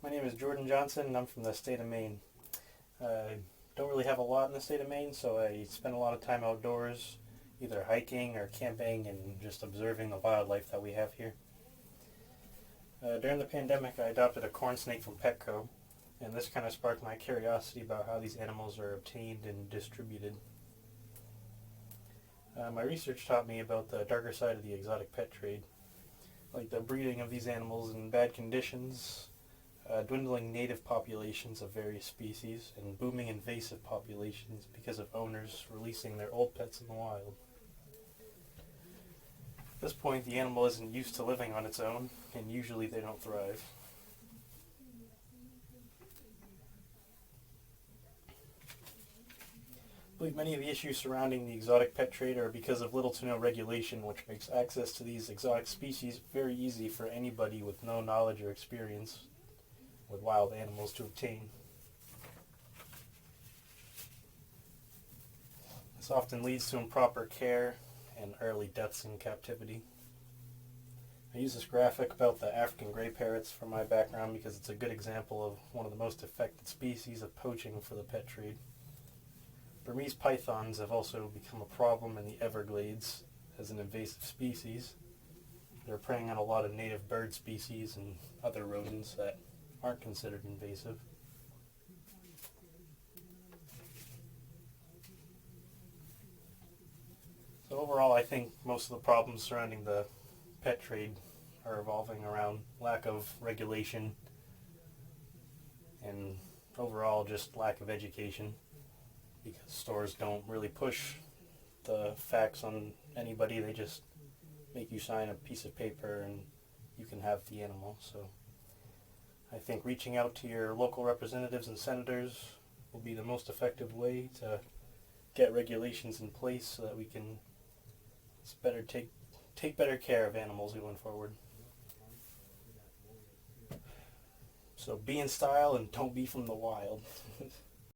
My name is Jordan Johnson and I'm from the state of Maine. I don't really have a lot in the state of Maine, so I spend a lot of time outdoors, either hiking or camping and just observing the wildlife that we have here. During the pandemic, I adopted a corn snake from Petco, and this kind of sparked my curiosity about how these animals are obtained and distributed. My research taught me about the darker side of the exotic pet trade, like the breeding of these animals in bad conditions, dwindling native populations of various species, and booming invasive populations because of owners releasing their old pets in the wild. At this point, the animal isn't used to living on its own, and usually they don't thrive. I believe many of the issues surrounding the exotic pet trade are because of little to no regulation, which makes access to these exotic species very easy for anybody with no knowledge or experience with wild animals to obtain. This often leads to improper care and early deaths in captivity. I use this graphic about the African gray parrots for my background because it's a good example of one of the most affected species of poaching for the pet trade. Burmese pythons have also become a problem in the Everglades as an invasive species. They're preying on a lot of native bird species and other rodents that aren't considered invasive. So overall, I think most of the problems surrounding the pet trade are revolving around lack of regulation and overall just lack of education, because stores don't really push the facts on anybody. They just make you sign a piece of paper and you can have the animal. So I think reaching out to your local representatives and senators will be the most effective way to get regulations in place so that we can better take better care of animals going forward. So be in style and don't be from the wild.